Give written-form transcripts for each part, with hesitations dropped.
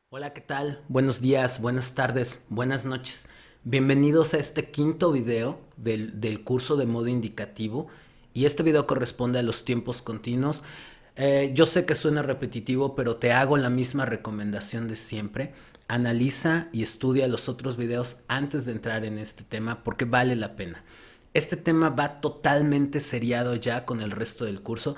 Hola, ¿qué tal? Buenos días, buenas tardes, buenas noches. Bienvenidos a este quinto video del curso de modo indicativo y este video corresponde a los tiempos continuos. Yo sé que suena repetitivo, pero te hago la misma recomendación de siempre. Analiza y estudia los otros videos antes de entrar en este tema porque vale la pena. Este tema va totalmente seriado ya con el resto del curso.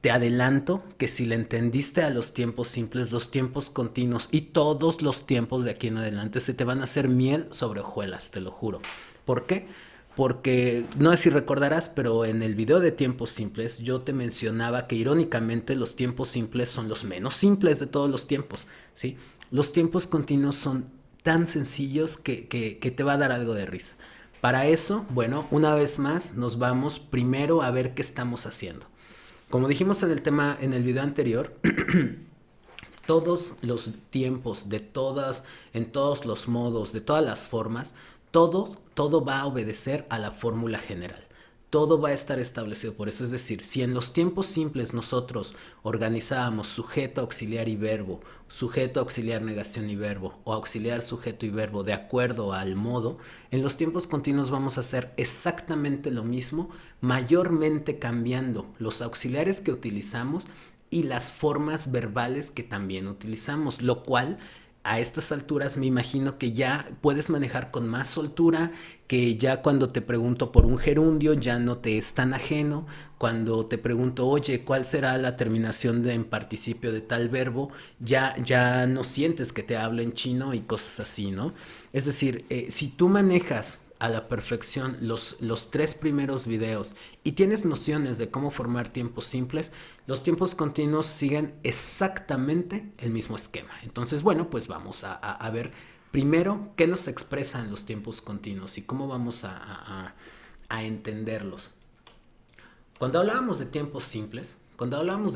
Te adelanto que si le entendiste a los tiempos simples, los tiempos continuos y todos los tiempos de aquí en adelante se te van a hacer miel sobre hojuelas, te lo juro. ¿Por qué? Porque no sé si recordarás, pero en el video de tiempos simples yo te mencionaba que irónicamente los tiempos simples son los menos simples de todos los tiempos, ¿sí? Los tiempos continuos son tan sencillos que te va a dar algo de risa. Para eso, bueno, una vez más nos vamos primero a ver qué estamos haciendo. Como dijimos en el tema, en el video anterior, todos los tiempos, en todos los modos, de todas las formas, todo va a obedecer a la fórmula general. Todo va a estar establecido por eso. Es decir, si en los tiempos simples nosotros organizábamos sujeto, auxiliar y verbo, sujeto, auxiliar, negación y verbo, o auxiliar, sujeto y verbo de acuerdo al modo, en los tiempos continuos vamos a hacer exactamente lo mismo, mayormente cambiando los auxiliares que utilizamos y las formas verbales que también utilizamos, lo cual a estas alturas me imagino que ya puedes manejar con más soltura, que ya cuando te pregunto por un gerundio ya no te es tan ajeno, cuando te pregunto, oye, ¿cuál será la terminación en participio de tal verbo? Ya no sientes que te hablo en chino y cosas así, ¿no? Es decir, si tú manejas a la perfección los tres primeros videos y tienes nociones de cómo formar tiempos simples, los tiempos continuos siguen exactamente el mismo esquema. Entonces, bueno, pues vamos a ver primero qué nos expresan los tiempos continuos y cómo vamos a entenderlos. Cuando hablábamos de tiempos simples, hablábamos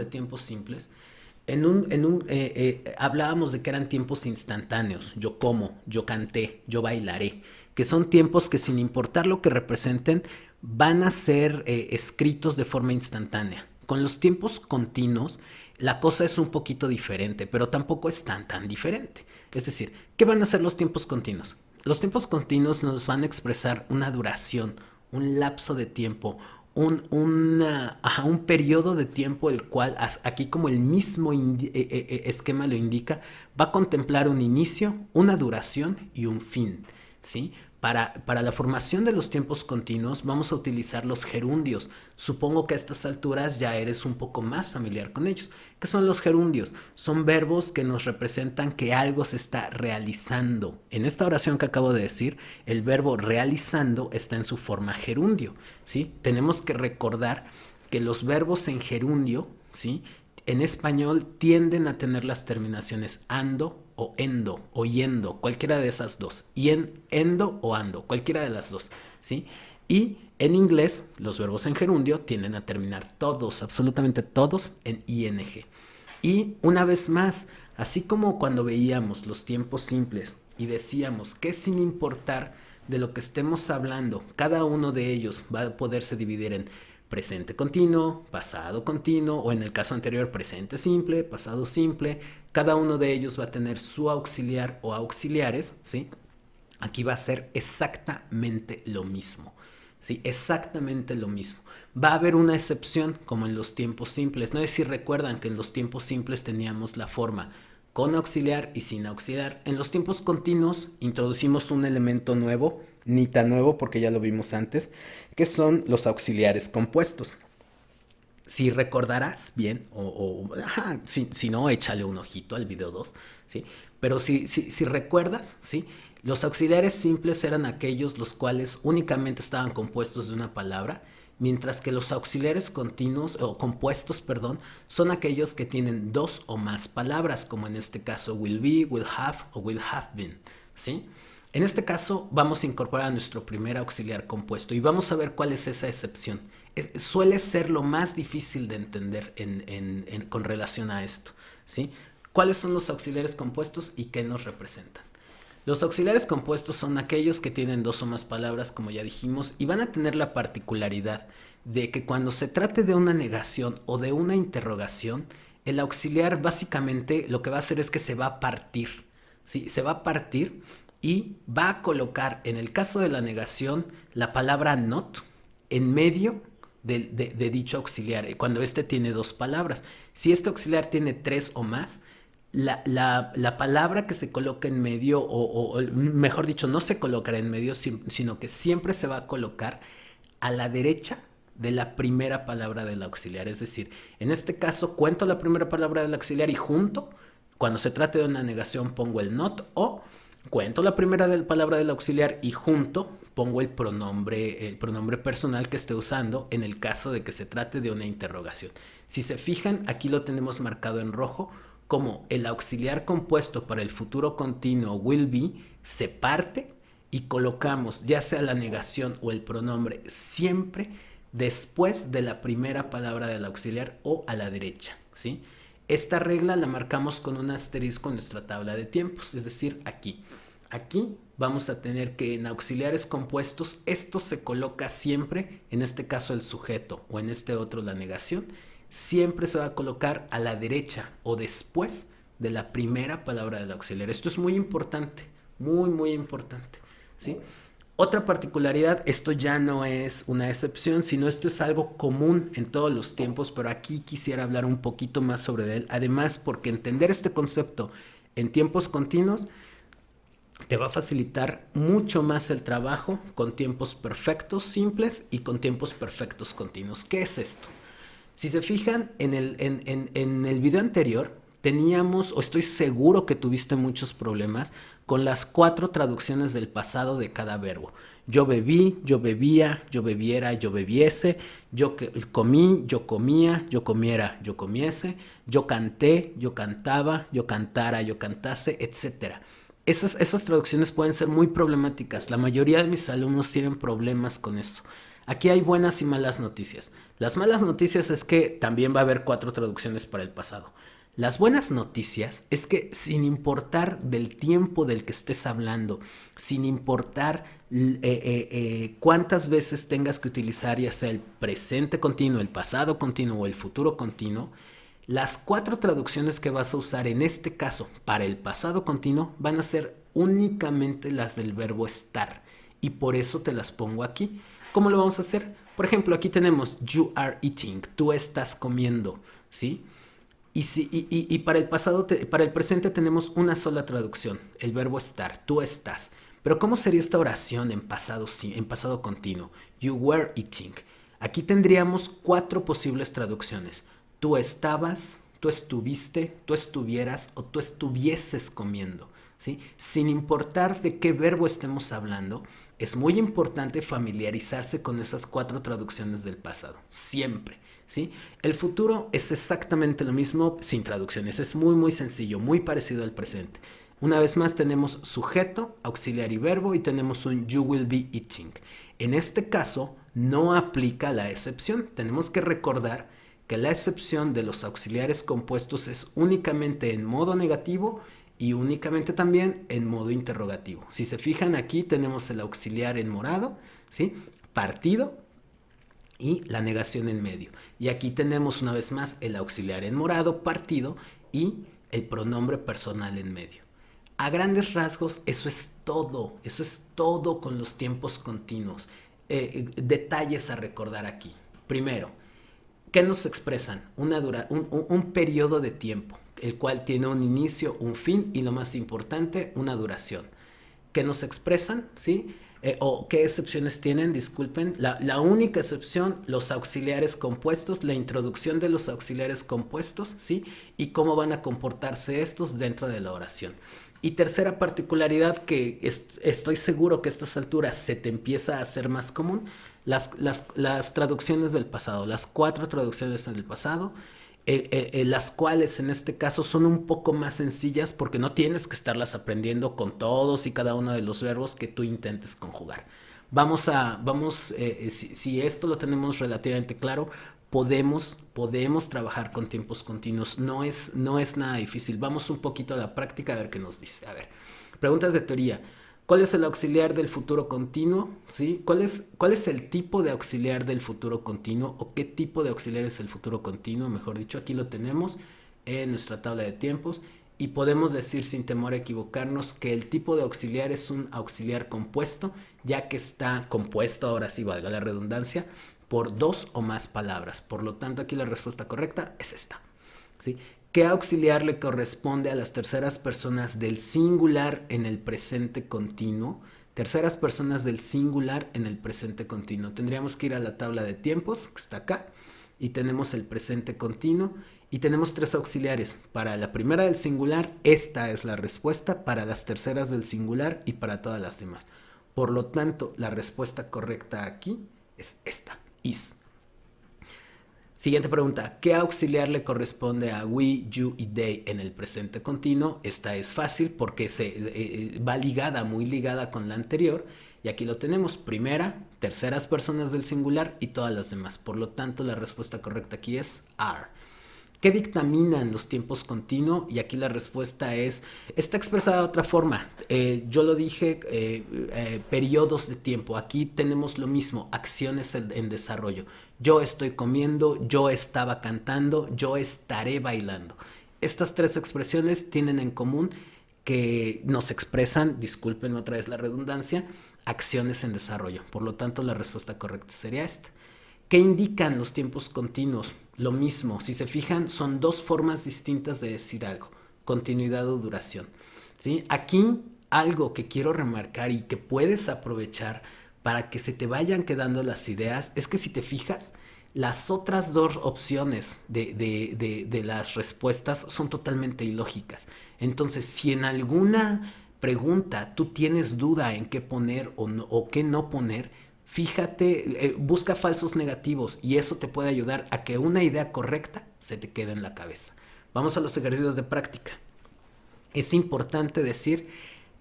de que eran tiempos instantáneos. Yo como, yo canté, yo bailaré, que son tiempos que sin importar lo que representen, van a ser escritos de forma instantánea. Con los tiempos continuos, la cosa es un poquito diferente, pero tampoco es tan diferente. Es decir, ¿qué van a ser los tiempos continuos? Los tiempos continuos nos van a expresar una duración, un lapso de tiempo, un periodo de tiempo el cual, aquí como el mismo esquema lo indica, va a contemplar un inicio, una duración y un fin, ¿sí? Para la formación de los tiempos continuos vamos a utilizar los gerundios. Supongo que a estas alturas ya eres un poco más familiar con ellos. ¿Qué son los gerundios? Son verbos que nos representan que algo se está realizando. En esta oración que acabo de decir, el verbo realizando está en su forma gerundio, ¿sí? Tenemos que recordar que los verbos en gerundio, ¿sí?, en español tienden a tener las terminaciones ando o endo o yendo, cualquiera de esas dos. Y en endo o ando, cualquiera de las dos, ¿sí? Y en inglés, los verbos en gerundio tienden a terminar todos, absolutamente todos, en ing. Y una vez más, así como cuando veíamos los tiempos simples y decíamos que sin importar de lo que estemos hablando, cada uno de ellos va a poderse dividir en presente continuo, pasado continuo, o en el caso anterior presente simple, pasado simple. Cada uno de ellos va a tener su auxiliar o auxiliares, ¿sí? Aquí va a ser exactamente lo mismo, ¿sí? Exactamente lo mismo. Va a haber una excepción, como en los tiempos simples. No sé si recuerdan que en los tiempos simples teníamos la forma con auxiliar y sin auxiliar. En los tiempos continuos introducimos un elemento nuevo, ni tan nuevo porque ya lo vimos antes, que son los auxiliares compuestos. Si recordarás bien, si no, échale un ojito al video 2, ¿sí? Pero si recuerdas, ¿sí?, los auxiliares simples eran aquellos los cuales únicamente estaban compuestos de una palabra, mientras que los auxiliares continuos o compuestos, perdón, son aquellos que tienen dos o más palabras, como en este caso will be, will have o will have been, ¿sí? En este caso vamos a incorporar a nuestro primer auxiliar compuesto y vamos a ver cuál es esa excepción. Suele ser lo más difícil de entender con relación a esto, ¿sí? ¿Cuáles son los auxiliares compuestos y qué nos representan? Los auxiliares compuestos son aquellos que tienen dos o más palabras, como ya dijimos, y van a tener la particularidad de que cuando se trate de una negación o de una interrogación, el auxiliar básicamente lo que va a hacer es que se va a partir. ¿sí? Se va a partir y va a colocar, en el caso de la negación, la palabra not en medio de dicho auxiliar, cuando este tiene dos palabras. Si este auxiliar tiene tres o más, la palabra que se coloca en medio, o mejor dicho, no se colocará en medio, sino que siempre se va a colocar a la derecha de la primera palabra del auxiliar. Es decir, en este caso cuento la primera palabra del auxiliar y junto, cuando se trate de una negación, pongo el not, o cuento la primera palabra del auxiliar y junto pongo el pronombre personal que esté usando en el caso de que se trate de una interrogación. Si se fijan, aquí lo tenemos marcado en rojo como el auxiliar compuesto para el futuro continuo will be se parte y colocamos ya sea la negación o el pronombre siempre después de la primera palabra del auxiliar o a la derecha, ¿sí? Esta regla la marcamos con un asterisco en nuestra tabla de tiempos, es decir, aquí. Aquí vamos a tener que en auxiliares compuestos esto se coloca siempre, en este caso el sujeto o en este otro la negación, siempre se va a colocar a la derecha o después de la primera palabra del auxiliar. Esto es muy importante, muy, muy importante, ¿sí? Otra particularidad, esto ya no es una excepción, sino esto es algo común en todos los tiempos, pero aquí quisiera hablar un poquito más sobre él. Además, porque entender este concepto en tiempos continuos te va a facilitar mucho más el trabajo con tiempos perfectos simples y con tiempos perfectos continuos. ¿Qué es esto? Si se fijan, en el video anterior teníamos, o estoy seguro que tuviste muchos problemas con las 4 traducciones del pasado de cada verbo. Yo bebí, yo bebía, yo bebiera, yo bebiese, comí, yo comía, yo comiera, yo comiese, yo canté, yo cantaba, yo cantara, yo cantase, etc. Esas traducciones pueden ser muy problemáticas. La mayoría de mis alumnos tienen problemas con eso. Aquí hay buenas y malas noticias. Las malas noticias es que también va a haber 4 traducciones para el pasado. Las buenas noticias es que sin importar del tiempo del que estés hablando, sin importar cuántas veces tengas que utilizar ya sea el presente continuo, el pasado continuo o el futuro continuo, las 4 traducciones que vas a usar en este caso para el pasado continuo van a ser únicamente las del verbo estar. Y por eso te las pongo aquí. ¿Cómo lo vamos a hacer? Por ejemplo, aquí tenemos you are eating, tú estás comiendo, ¿sí? Y para el pasado, para el presente tenemos una sola traducción, el verbo estar, tú estás. Pero ¿cómo sería esta oración en pasado continuo? You were eating. Aquí tendríamos 4 posibles traducciones. Tú estabas, tú estuviste, tú estuvieras o tú estuvieses comiendo, ¿sí? Sin importar de qué verbo estemos hablando, es muy importante familiarizarse con esas 4 traducciones del pasado, siempre, ¿sí? El futuro es exactamente lo mismo sin traducciones, es muy muy sencillo, muy parecido al presente. Una vez más tenemos sujeto, auxiliar y verbo y tenemos un you will be eating. En este caso no aplica la excepción, tenemos que recordar que la excepción de los auxiliares compuestos es únicamente en modo negativo y únicamente también en modo interrogativo. Si se fijan aquí tenemos el auxiliar en morado, ¿sí? Partido y la negación en medio. Y aquí tenemos una vez más el auxiliar en morado, partido y el pronombre personal en medio. A grandes rasgos eso es todo con los tiempos continuos. Detalles a recordar aquí. Primero, ¿qué nos expresan? Un periodo de tiempo, el cual tiene un inicio, un fin y lo más importante, una duración. ¿Qué nos expresan? ¿Sí? ¿O qué excepciones tienen? Disculpen. La única excepción, los auxiliares compuestos, la introducción de los auxiliares compuestos, ¿sí? Y cómo van a comportarse estos dentro de la oración. Y tercera particularidad que estoy seguro que a estas alturas se te empieza a hacer más común, las traducciones del pasado, las 4 traducciones del pasado, las cuales en este caso son un poco más sencillas porque no tienes que estarlas aprendiendo con todos y cada uno de los verbos que tú intentes conjugar. Si esto lo tenemos relativamente claro, podemos trabajar con tiempos continuos. No es nada difícil. Vamos un poquito a la práctica a ver qué nos dice. A ver, preguntas de teoría. ¿Cuál es el auxiliar del futuro continuo? ¿Sí? ¿Cuál es el tipo de auxiliar del futuro continuo? ¿O qué tipo de auxiliar es el futuro continuo? Mejor dicho, aquí lo tenemos en nuestra tabla de tiempos. y podemos decir sin temor a equivocarnos que el tipo de auxiliar es un auxiliar compuesto, ya que está compuesto, ahora sí valga la redundancia, por dos o más palabras. Por lo tanto, aquí la respuesta correcta es esta. ¿Sí? ¿Qué auxiliar le corresponde a las terceras personas del singular en el presente continuo? Terceras personas del singular en el presente continuo. Tendríamos que ir a la tabla de tiempos, que está acá, y tenemos el presente continuo, y tenemos tres auxiliares. Para la primera del singular, esta es la respuesta, para las terceras del singular y para todas las demás. Por lo tanto, la respuesta correcta aquí es esta, is. Siguiente pregunta, ¿qué auxiliar le corresponde a we, you y they en el presente continuo? Esta es fácil porque va ligada, muy ligada con la anterior. Y aquí lo tenemos, primera, terceras personas del singular y todas las demás. Por lo tanto, la respuesta correcta aquí es are. ¿Qué dictaminan los tiempos continuos? Y aquí la respuesta es, está expresada de otra forma. Yo lo dije, periodos de tiempo. Aquí tenemos lo mismo, acciones en desarrollo. Yo estoy comiendo, yo estaba cantando, yo estaré bailando. Estas tres expresiones tienen en común que nos expresan, disculpen otra vez la redundancia, acciones en desarrollo. Por lo tanto, la respuesta correcta sería esta. ¿Qué indican los tiempos continuos? Lo mismo, si se fijan, son dos formas distintas de decir algo, continuidad o duración. ¿Sí? Aquí algo que quiero remarcar y que puedes aprovechar para que se te vayan quedando las ideas es que si te fijas, las otras dos opciones de las respuestas son totalmente ilógicas. Entonces, si en alguna pregunta tú tienes duda en qué poner o qué no poner, fíjate, busca falsos negativos y eso te puede ayudar a que una idea correcta se te quede en la cabeza. Vamos a los ejercicios de práctica. Es importante decir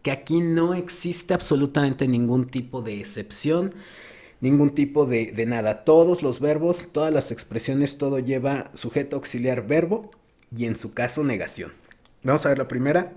que aquí no existe absolutamente ningún tipo de excepción, ningún tipo de nada. Todos los verbos, todas las expresiones, todo lleva sujeto, auxiliar, verbo y en su caso negación. Vamos a ver la primera.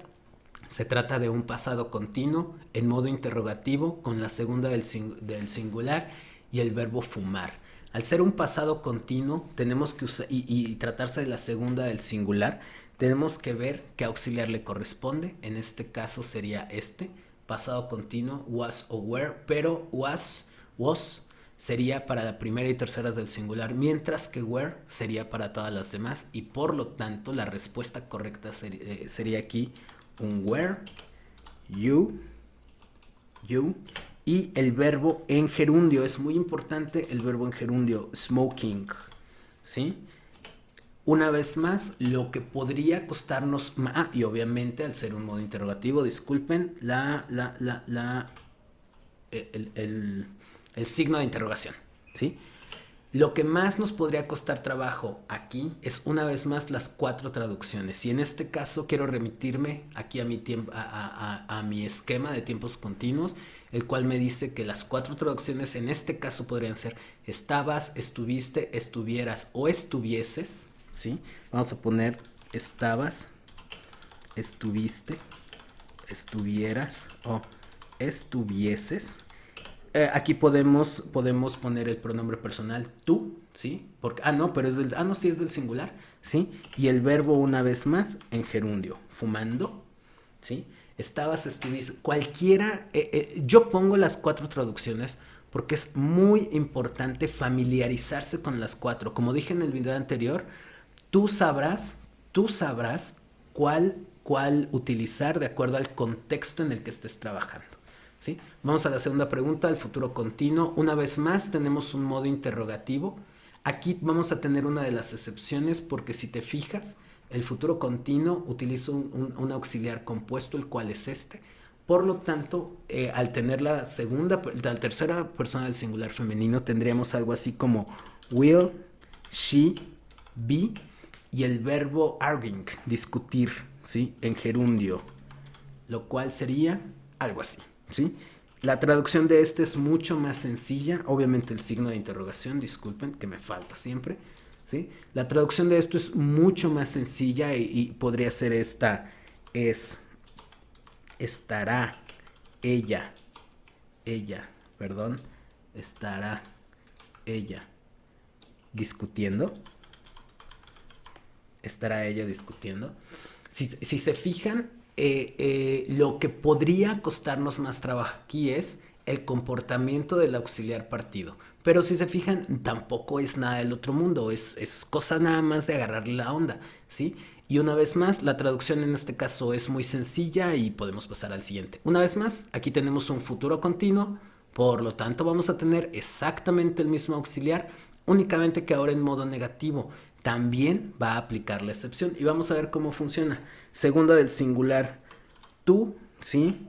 Se trata de un pasado continuo en modo interrogativo con la segunda del singular y el verbo fumar. Al ser un pasado continuo, tenemos que usar, y tratarse de la segunda del singular, tenemos que ver qué auxiliar le corresponde. En este caso sería este, pasado continuo, was o were, pero was sería para la primera y terceras del singular, mientras que were sería para todas las demás, y por lo tanto la respuesta correcta sería aquí un were, you, y el verbo en gerundio. Es muy importante el verbo en gerundio, smoking, ¿sí? Una vez más, lo que podría costarnos, y obviamente al ser un modo interrogativo, disculpen, el signo de interrogación, ¿sí? Lo que más nos podría costar trabajo aquí es una vez más las cuatro traducciones. Y en este caso quiero remitirme aquí a mi esquema de tiempos continuos, el cual me dice que las cuatro traducciones en este caso podrían ser estabas, estuviste, estuvieras o estuvieses, ¿sí? Vamos a poner estabas, estuviste, estuvieras o estuvieses. Aquí podemos poner el pronombre personal tú, ¿sí? Porque, no, pero sí es del singular, ¿sí? Y el verbo una vez más en gerundio, fumando, ¿sí? Estabas, estuviste, cualquiera, yo pongo las cuatro traducciones porque es muy importante familiarizarse con las cuatro. Como dije en el video anterior, tú sabrás cuál utilizar de acuerdo al contexto en el que estés trabajando. ¿Sí? Vamos a la segunda pregunta, el futuro continuo. Una vez más tenemos un modo interrogativo. Aquí vamos a tener una de las excepciones porque si te fijas, el futuro continuo utiliza un auxiliar compuesto, el cual es este. Por lo tanto, al tener la tercera persona del singular femenino, tendríamos algo así como will, she, be, y el verbo arguing, discutir, ¿sí? En gerundio, lo cual sería algo así, ¿sí? La traducción de este es mucho más sencilla, obviamente el signo de interrogación, disculpen, que me falta siempre, ¿sí? La traducción de esto es mucho más sencilla y podría ser esta, estará, estará ella discutiendo, Si se fijan, lo que podría costarnos más trabajo aquí es el comportamiento del auxiliar partido. Pero si se fijan, tampoco es nada del otro mundo, es cosa nada más de agarrarle la onda, ¿sí? Y una vez más, la traducción en este caso es muy sencilla y podemos pasar al siguiente. Una vez más, aquí tenemos un futuro continuo, por lo tanto vamos a tener exactamente el mismo auxiliar, únicamente que ahora en modo negativo. También va a aplicar la excepción y vamos a ver cómo funciona. Segunda del singular, tú, ¿sí?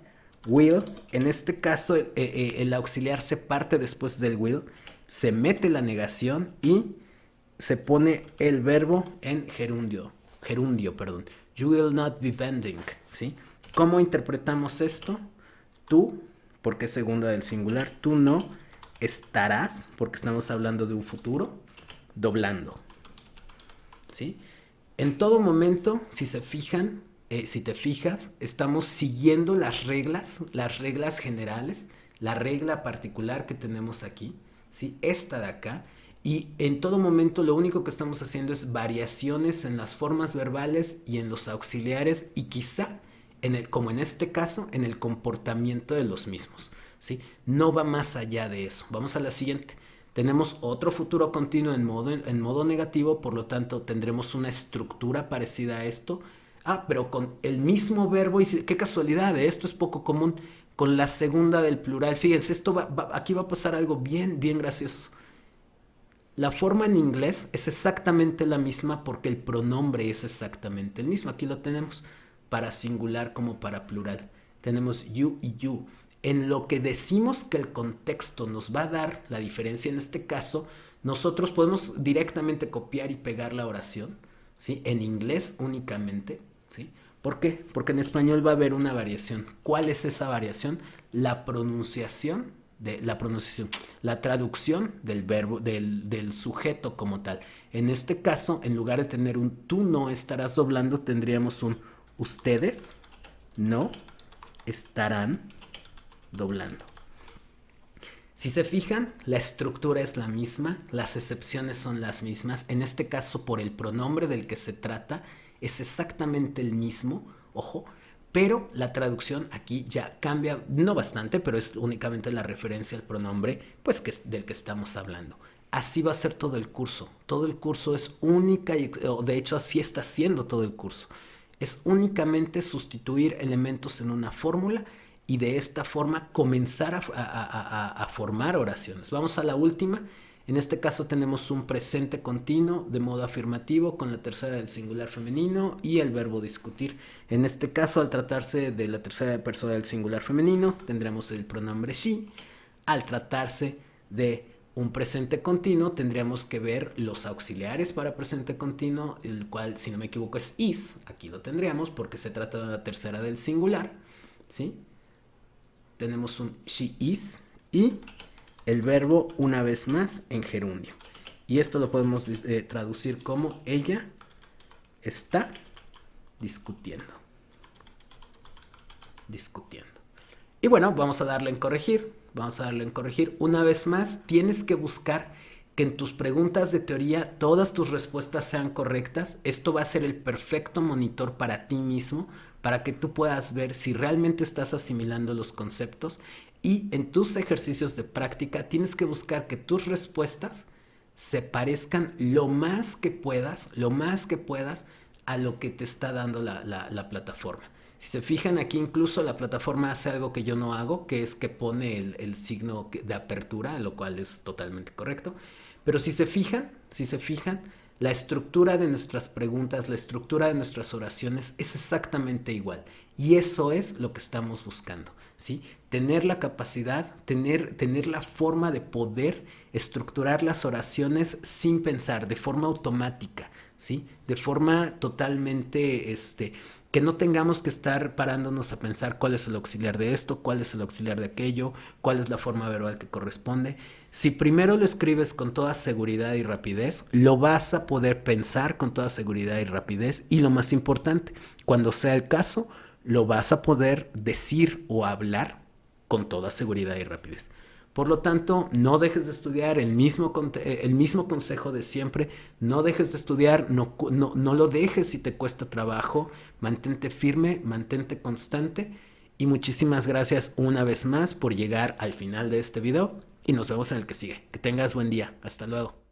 Will, en este caso el auxiliar se parte después del will, se mete la negación y se pone el verbo en gerundio, perdón. You will not be vending, ¿sí? ¿Cómo interpretamos esto? Tú, porque es segunda del singular, tú no estarás, porque estamos hablando de un futuro, doblando, ¿sí? En todo momento, si se fijan, si te fijas, estamos siguiendo las reglas generales, la regla particular que tenemos aquí, ¿sí? Esta de acá, y en todo momento lo único que estamos haciendo es variaciones en las formas verbales y en los auxiliares y quizá, como en este caso, en el comportamiento de los mismos, ¿sí? No va más allá de eso. Vamos a la siguiente. Tenemos otro futuro continuo en modo negativo, por lo tanto tendremos una estructura parecida a esto. Pero con el mismo verbo, y qué casualidad, esto es poco común, con la segunda del plural. Fíjense, aquí va a pasar algo bien, bien gracioso. La forma en inglés es exactamente la misma porque el pronombre es exactamente el mismo. Aquí lo tenemos para singular como para plural. Tenemos you y you. En lo que decimos que el contexto nos va a dar la diferencia en este caso, nosotros podemos directamente copiar y pegar la oración, ¿sí? En inglés únicamente, ¿sí? ¿Por qué? Porque en español va a haber una variación. ¿Cuál es esa variación? La pronunciación la traducción del verbo, del sujeto como tal. En este caso, en lugar de tener un tú no estarás doblando, tendríamos un ustedes no estarán doblando. Si se fijan, la estructura es la misma, las excepciones son las mismas. En este caso, por el pronombre del que se trata, es exactamente el mismo, ojo, pero la traducción aquí ya cambia, no bastante, pero es únicamente la referencia al pronombre, pues del que estamos hablando. Así va a ser todo el curso. Todo el curso es única, o de hecho así está siendo todo el curso. Es únicamente sustituir elementos en una fórmula y de esta forma comenzar a formar oraciones. Vamos a la última. En este caso tenemos un presente continuo de modo afirmativo con la tercera del singular femenino y el verbo discutir. En este caso, al tratarse de la tercera persona del singular femenino, tendremos el pronombre she. Al tratarse de un presente continuo, tendríamos que ver los auxiliares para presente continuo, el cual, si no me equivoco, es is. Aquí lo tendríamos porque se trata de la tercera del singular, ¿sí? Tenemos un she is y el verbo una vez más en gerundio. Y esto lo podemos traducir como ella está discutiendo. Discutiendo. Y bueno, vamos a darle en corregir. Vamos a darle en corregir. Una vez más, tienes que buscar que en tus preguntas de teoría todas tus respuestas sean correctas. Esto va a ser el perfecto monitor para ti mismo, para que tú puedas ver si realmente estás asimilando los conceptos. Y en tus ejercicios de práctica tienes que buscar que tus respuestas se parezcan lo más que puedas a lo que te está dando la plataforma. Si se fijan aquí, incluso la plataforma hace algo que yo no hago, que es que pone el signo de apertura, lo cual es totalmente correcto. Pero si se fijan, la estructura de nuestras preguntas, la estructura de nuestras oraciones es exactamente igual. Y eso es lo que estamos buscando, ¿sí? Tener la capacidad, tener la forma de poder estructurar las oraciones sin pensar, de forma automática, ¿sí? De forma totalmente, que no tengamos que estar parándonos a pensar cuál es el auxiliar de esto, cuál es el auxiliar de aquello, cuál es la forma verbal que corresponde. Si primero lo escribes con toda seguridad y rapidez, lo vas a poder pensar con toda seguridad y rapidez y lo más importante, cuando sea el caso, lo vas a poder decir o hablar con toda seguridad y rapidez. Por lo tanto, no dejes de estudiar el mismo consejo de siempre. No dejes de estudiar, no lo dejes si te cuesta trabajo. Mantente firme, mantente constante. Y muchísimas gracias una vez más por llegar al final de este video. Y nos vemos en el que sigue. Que tengas buen día. Hasta luego.